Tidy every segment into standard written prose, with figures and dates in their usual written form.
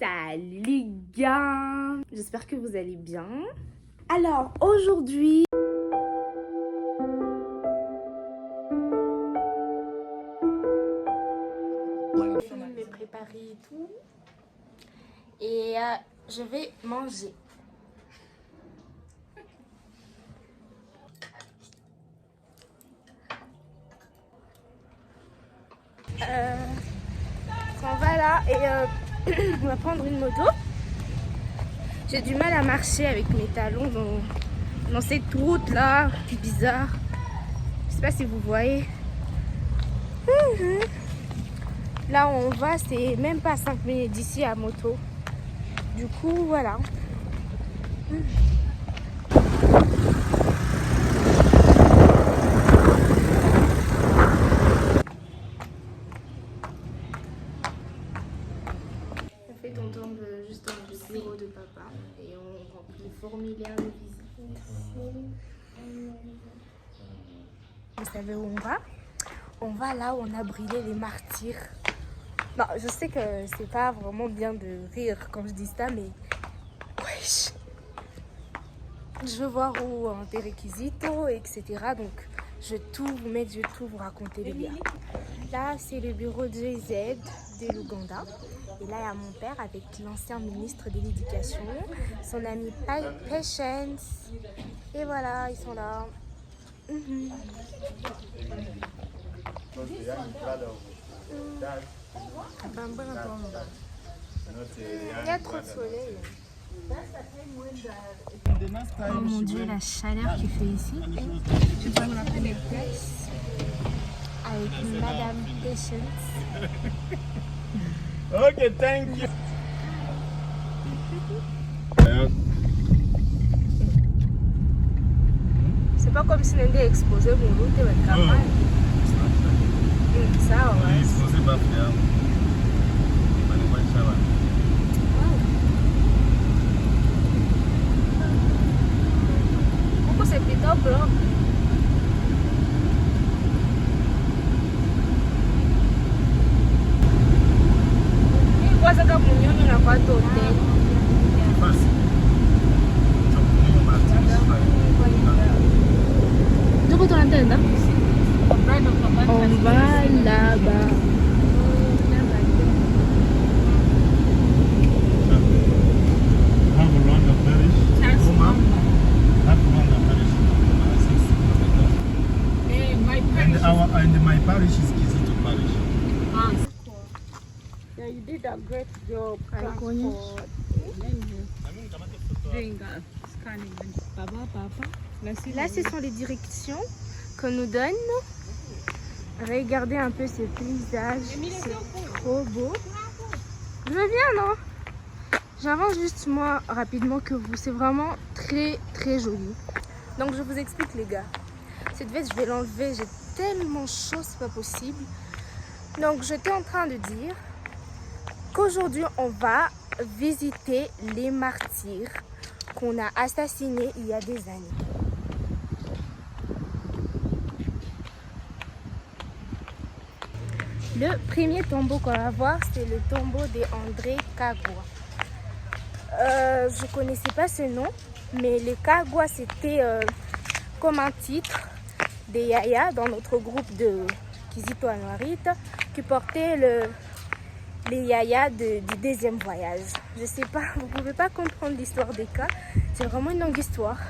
Salut les gars, j'espère que vous allez bien. Alors aujourd'hui, je vais me préparer et tout. Et je vais manger. On va là et on va prendre une moto. J'ai du mal à marcher avec mes talons dans cette route là bizarre. Je sais pas si vous voyez. Là où on va, c'est même pas 5 minutes d'ici à moto. Du coup, voilà. On fait on tombe juste dans le bureau de papa et on remplit le formulaire de visite. Vous savez où on va? On va là où on a brûlé les martyrs. Non, je sais que c'est pas vraiment bien de rire quand je dis ça, mais wesh. Je veux voir où des réquisitos, etc. Donc, je vais tout vous mettre, je vais tout vous raconter les gars. Là, c'est le bureau de GZ de l'Ouganda. Et là, il y a mon père avec l'ancien ministre de l'Éducation, son ami Patience. Et voilà, ils sont là. Il y a trop de soleil. Oh mon dieu, la chaleur qu'il fait ici. Je dois me rappeler mes places avec Madame Patience. Ok, thank you. C'est pas comme si on était exposé pour nous, tu es capable. Ça, ouais. Exposé pas faire. Pourquoi c'est plutôt blanc? Pourquoi ça comme on n'a pas d'hôtel? D'où tu l'entends? On va là-bas. And my parish is Kizito Parish. Yeah, you did a great job. Doing scanning. Là, ce sont les directions qu'on nous donne. Regardez un peu ces paysages, c'est trop beau. Je veux bien, non? J'avance juste moi rapidement que vous, c'est vraiment très très joli. Donc je vous explique les gars. Cette veste, je vais l'enlever, j'ai tellement chaud, c'est pas possible. Donc j'étais en train de dire qu'aujourd'hui on va visiter les martyrs qu'on a assassinés il y a des années. Le premier tombeau qu'on va voir, c'est le tombeau d'André Kagwa. Je ne connaissais pas ce nom, mais les Kagwa, c'était comme un titre des Yaya dans notre groupe de Kizito Anuarit qui portait les Yaya du deuxième voyage. Je ne sais pas, vous ne pouvez pas comprendre l'histoire des cas. C'est vraiment une longue histoire.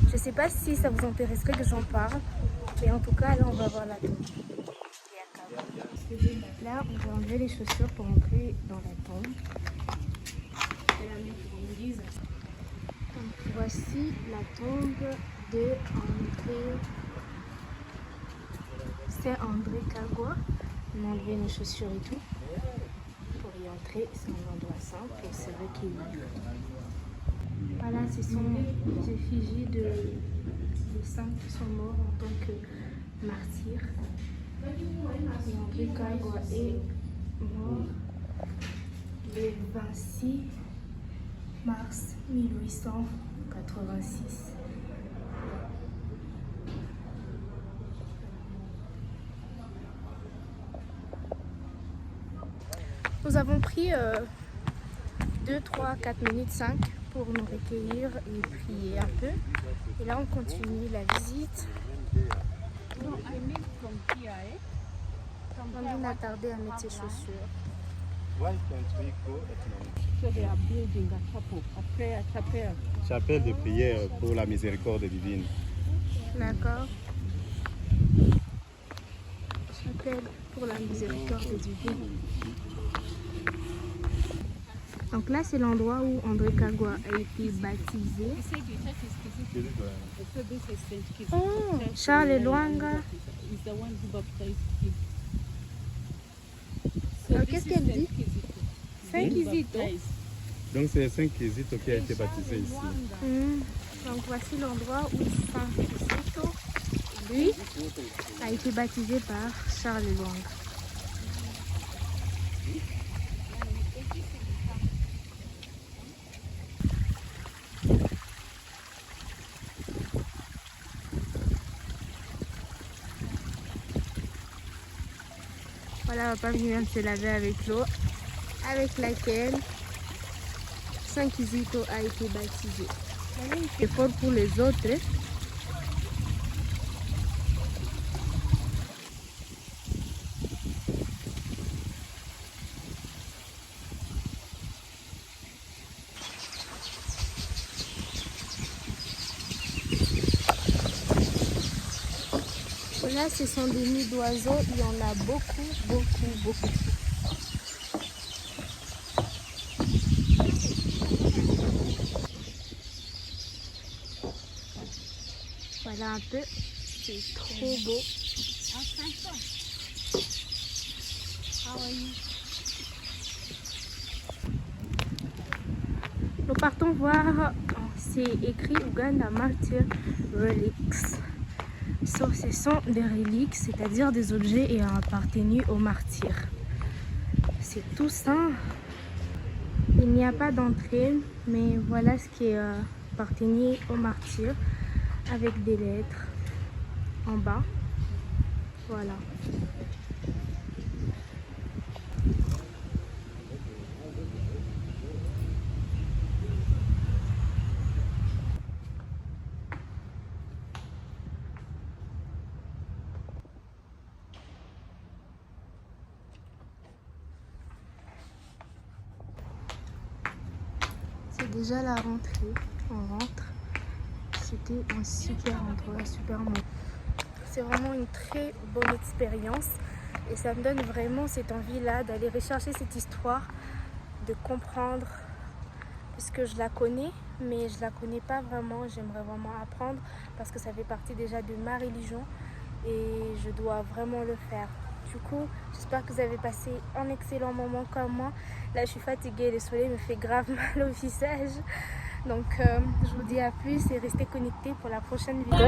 Je ne sais pas si ça vous intéresserait que j'en parle, mais en tout cas, là, on va voir la tombe. Là, on va enlever les chaussures pour entrer dans la tombe. Donc, voici la tombe de André. C'est André Kagwa. On a enlevé nos chaussures et tout. Pour y entrer, c'est un endroit simple et c'est vrai qu'il est. Voilà, ce sont les effigies des saints qui sont morts en tant que martyrs. Et André Kagwa est mort le 26 mars 1886. Nous avons pris 2, 3, 4 minutes, 5 pour nous recueillir et prier un peu. Et là, on continue la visite. On a tardé à mettre ses chaussures. Why can't we go at night? So they are building a chapel, a prayer chapel. Chapelle de prière pour la miséricorde divine. D'accord. Chapelle pour la miséricorde divine. Donc là, c'est l'endroit où André Kagwa a été baptisé. Oh, Charles Luanga. Is the one who baptized him. Qu'est-ce qu'elle dit? Saint-Kizito. Donc c'est Saint Kizito qui a été baptisé ici. Donc voici l'endroit où Saint Kizito, lui, a été baptisé par Charles Luanga. Voilà, papa vient de se laver avec l'eau avec laquelle Saint Kizito a été baptisé. C'est fort pour les autres. Là, ce sont des nids d'oiseaux. Il y en a beaucoup, beaucoup, beaucoup. Voilà un peu. C'est trop beau. Nous partons voir. C'est écrit Uganda Martyr Relics. Ce sont des reliques, c'est-à-dire des objets ayant appartenu aux martyrs. C'est tout ça. Il n'y a pas d'entrée, mais voilà ce qui est appartenu aux martyrs avec des lettres en bas. Voilà. C'est déjà la rentrée, on rentre. C'était un super endroit, super moment. C'est vraiment une très bonne expérience et ça me donne vraiment cette envie-là d'aller rechercher cette histoire, de comprendre, parce que je la connais, mais je la connais pas vraiment. J'aimerais vraiment apprendre parce que ça fait partie déjà de ma religion et je dois vraiment le faire. Du coup, j'espère que vous avez passé un excellent moment comme moi. Là, je suis fatiguée, le soleil me fait grave mal au visage. Donc, je vous dis à plus et restez connectés pour la prochaine vidéo.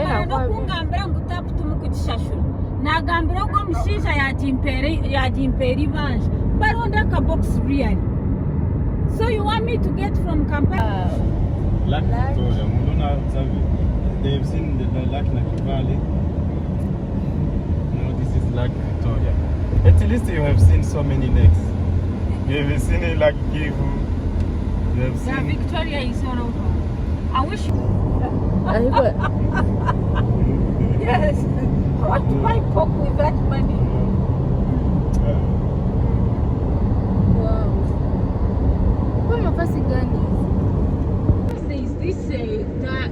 So you want me to get from Kampala? Lac Victoria, Muluna, they've seen the Lac Nakivale. No, this is Lac Victoria. At least you have seen so many lakes. You have seen a Lac Kivu. You have seen... Yeah, Victoria is all over. I wish. Yes. I want to buy pork with that money.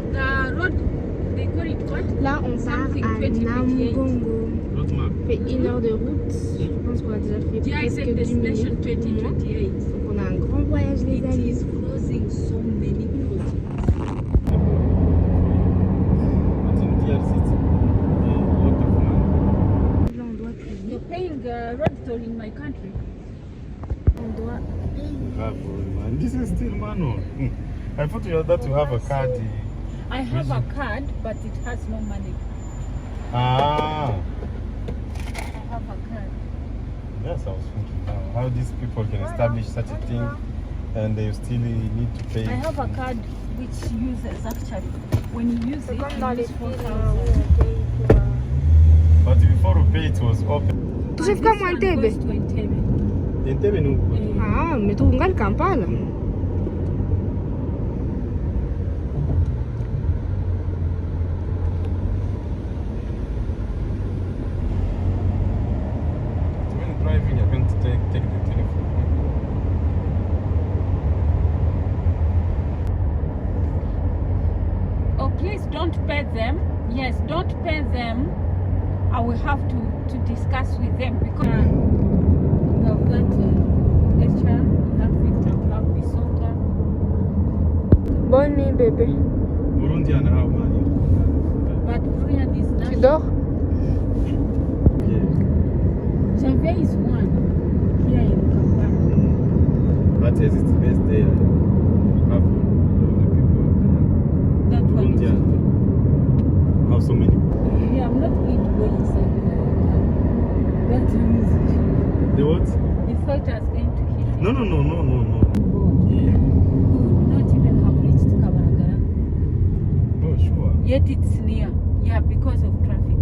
The road, they call it what? Là, on part à Namugongo. On fait 1 heure de route. Je pense qu'on a déjà fait presque 10 minutes. Donc, on a un grand voyage, les amis. It is closing so many projects. But in DRC, it's a lot of money. Là, on doit payer. You're paying road toll in my country. On doit payer. Man. This is still manual. I thought you had that to have a card. I have a card, but it has no money. Ah. I have a card. Yes, I was thinking now how these people can establish such a thing and they still need to pay. I have a card which uses actually. When you use it, Comme dans you les use films 4,000. où on paye pour... But before we pay, it was open. Tu sais comme This one Entebbe? goes to Entebbe. Entebbe no. Ah, mais tu ungali Kampala. don't pay them. Yes, don't pay them. I will have to discuss with them because you have got extra, you have 50, you have Lesotho. Bonne nuit, bébé. Burundian, how many? But Burundian is Tu national. dors? Yeah. Janvier is one here in Kampala. But yes, it's best there. Have lovely people. That one is Burundian. okay. Have so many people. Yeah, I'm not going to go inside the bedrooms. The what? The thought I was going to hit it. No. God. Yeah. We would not even have reached Kabaragara. Oh, sure. Yet it's near. Yeah, because of traffic.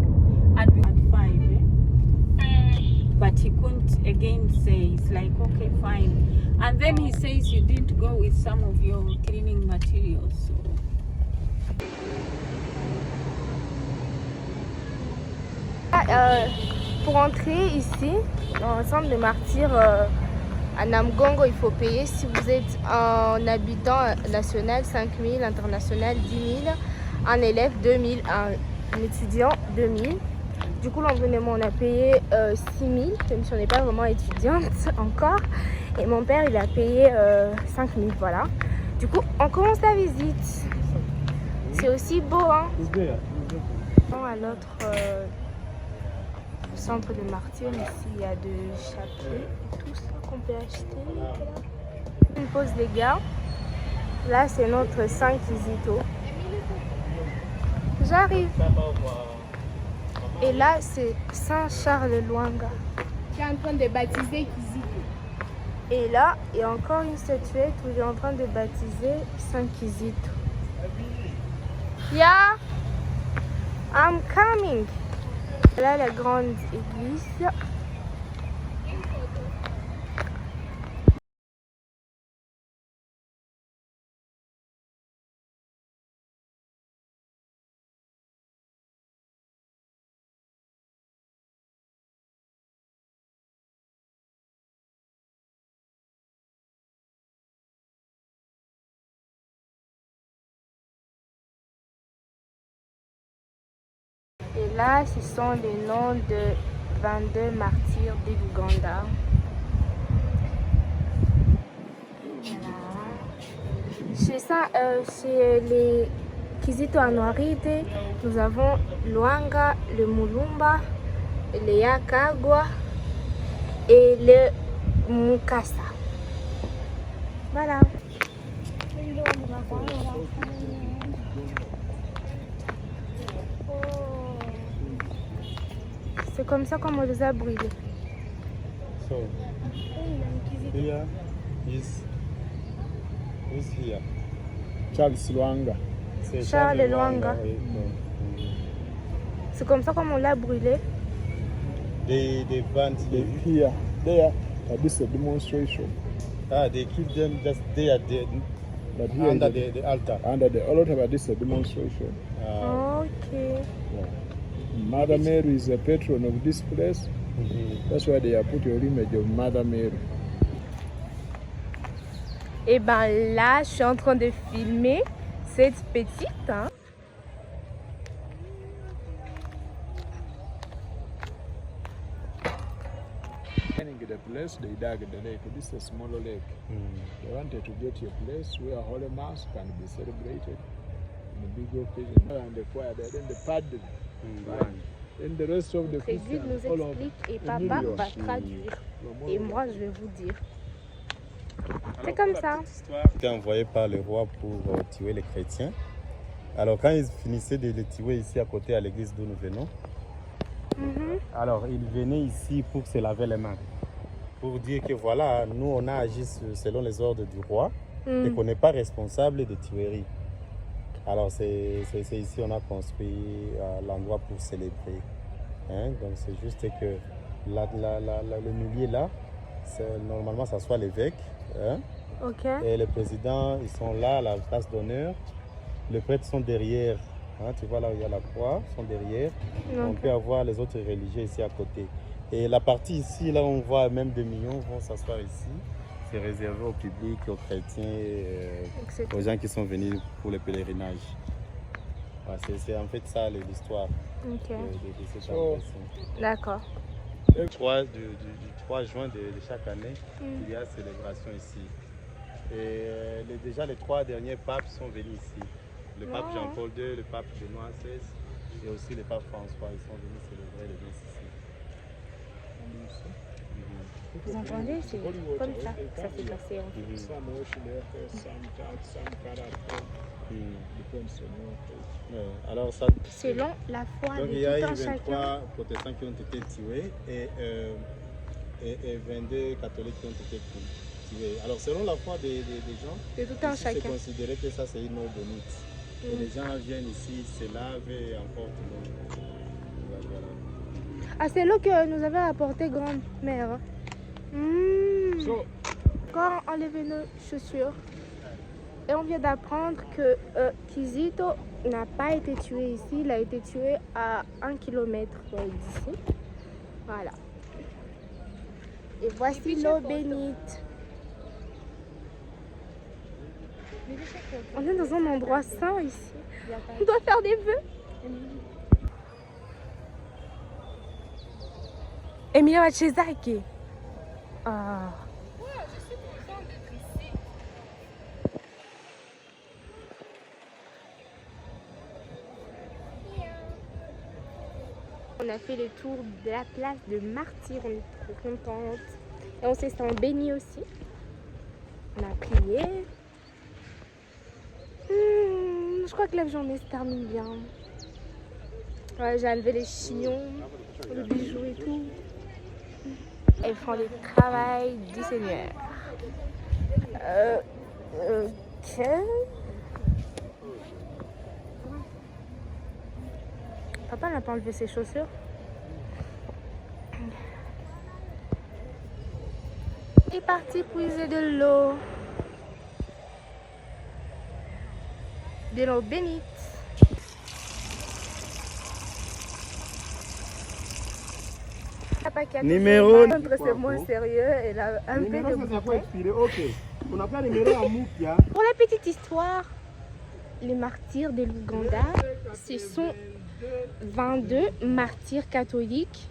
And we had 5, but he couldn't again say, it's like, okay, fine. And then he says you didn't go with some of your cleaning materials. So. Pour entrer ici, dans le centre des martyrs à Namgongo, il faut payer. Si vous êtes un habitant national, 5 000, international, 10 000, un élève, 2 000, un étudiant, 2 000. Du coup, l'entraînement, on a payé 6 000, même si on n'est pas vraiment étudiante encore. Et mon père, il a payé 5 000, voilà. Du coup, on commence la visite. C'est aussi beau, hein. À l'autre centre de martyrs, ici, il y a de chapelets, tout ça qu'on peut acheter. Voilà. Une pause, les gars. Là, c'est notre Saint Kizito. J'arrive. Et là, c'est Saint Charles Lwanga qui est en train de baptiser Kizito. Et là, il y a encore une statuette où il est en train de baptiser Saint Kizito. Yeah, I'm coming. Là, la grande église. Et là, ce sont les noms de 22 martyrs de l'Ouganda. Voilà. Chez les Kizito Anuarite, nous avons Lwanga, le Mulumba, le Yakagwa et le Mukasa. Voilà. C'est comme ça qu'on les a brûlés. So, here is who's here? Charles Lwanga. C'est Charles Lwanga. oui. C'est comme ça qu'on l'a brûlé. They burned They him. here, there, this is a demonstration. They keep them just there, But here under is the altar. under the altar, but this is a demonstration. Ok. Mother Mary is a patron of this place. That's why they have put your image of Mother Mary. Et ben là, je suis en train de filmer cette petite. Hein. The place they dug the lake. This is a smaller lake. They wanted to get a place where Holy Mass can be celebrated in a big occasion. And the choir there, then the paddle. Then the rest of the Guide Christians, nous all of explique et papa millions. va traduire. Et moi, je vais vous dire. C'est Alors, comme pour ça. la petite histoire, était envoyé par le roi pour tuer les chrétiens. Alors quand ils finissaient de les tuer ici à côté à l'église d'où nous venons, alors ils venaient ici pour se laver les mains. Pour dire que voilà, nous on a agi selon les ordres du roi et qu'on n'est pas responsable de tueries. Alors c'est ici on a construit l'endroit pour célébrer. Hein? Donc c'est juste que le milieu là, normalement ça soit l'évêque. Hein? Ok. Et les présidents, ils sont là à la place d'honneur. Les prêtres sont derrière. Hein? Tu vois là où il y a la croix, ils sont derrière. On peut avoir les autres religieux ici à côté. Et la partie ici, là on voit même des millions vont s'asseoir ici. C'est réservé au public, aux chrétiens, aux gens qui sont venus pour le pèlerinage. Ouais, c'est en fait ça l'histoire Ok. de cette So- anniversaire. D'accord. Du 3 juin de chaque année, il y a célébration ici. Et déjà les 3 derniers papes sont venus ici. Le pape Oh. Jean-Paul II, le pape Benoît XVI et aussi le pape François. Ils sont venus célébrer le 10 ici. Vous entendez? C'est comme ça que ça s'est passé. En fait. Some worship their faith, some church, some character. Depends on your faith. Ouais, alors ça, Selon la foi donc de il y a eu tout un chacun. 23 protestants qui ont été tués et 22 catholiques qui ont été tués. Alors selon la foi des gens, De tout un ici, c'est chacun. considéré que ça c'est une eau bénite. Et les gens viennent ici, se lavent et emportent l'eau. Voilà. Ah, c'est l'eau que nous avait apporté grand-mère. So, Quand on enlevait nos chaussures, et on vient d'apprendre que Kizito n'a pas été tué ici, il a été tué à 1 kilomètre d'ici. Voilà. Et voici l'eau bénite. On est dans un endroit saint ici. On doit faire des vœux. Emilio Achezaki. Ah. On a fait le tour de la place de Martyrs, on est trop contente. Et on s'est senti béni aussi. On a prié. Je crois que la journée se termine bien. Ouais, j'ai enlevé les chignons, les bijoux et tout. Elles font le travail du Seigneur. Ok. Papa n'a pas enlevé ses chaussures. Il est parti puiser de l'eau. De l'eau bénite. Papa qui a Numéro. c'est moins sérieux. Elle a un peu de bouteille. Ok. On a pas numéro à Moukia. Pour la petite histoire, les martyrs de l'Ouganda, ce sont 22 martyrs catholiques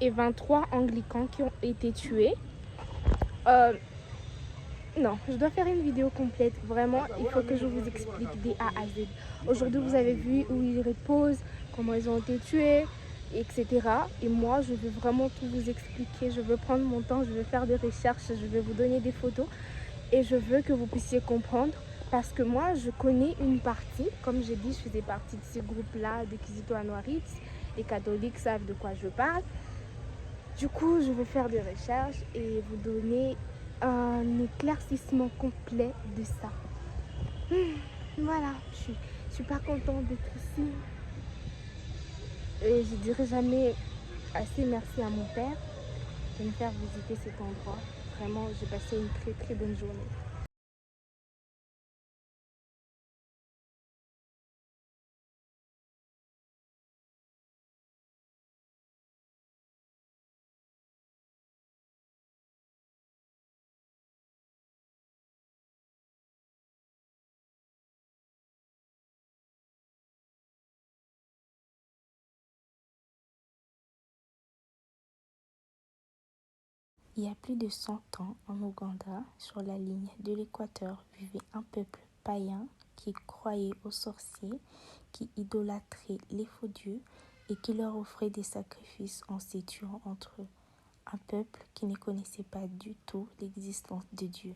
et 23 anglicans qui ont été tués. Non, je dois faire une vidéo complète. Vraiment, il faut que je vous explique des A à Z. Aujourd'hui, vous avez vu où ils reposent, comment ils ont été tués, etc. Et moi, je veux vraiment tout vous expliquer. Je veux prendre mon temps, je veux faire des recherches, je vais vous donner des photos. Et je veux que vous puissiez comprendre. Parce que moi, je connais une partie. Comme j'ai dit, je faisais partie de ce groupe-là de Kizito Anuaritz. Les catholiques savent de quoi je parle. Du coup, je vais faire des recherches et vous donner un éclaircissement complet de ça. Voilà, je suis pas contente d'être ici. Et je dirai jamais assez merci à mon père de me faire visiter cet endroit. Vraiment, j'ai passé une très très bonne journée. Il y a plus de 100 ans, en Ouganda, sur la ligne de l'équateur, vivait un peuple païen qui croyait aux sorciers, qui idolâtrait les faux dieux et qui leur offrait des sacrifices en se tuant entre eux. Un peuple qui ne connaissait pas du tout l'existence de Dieu.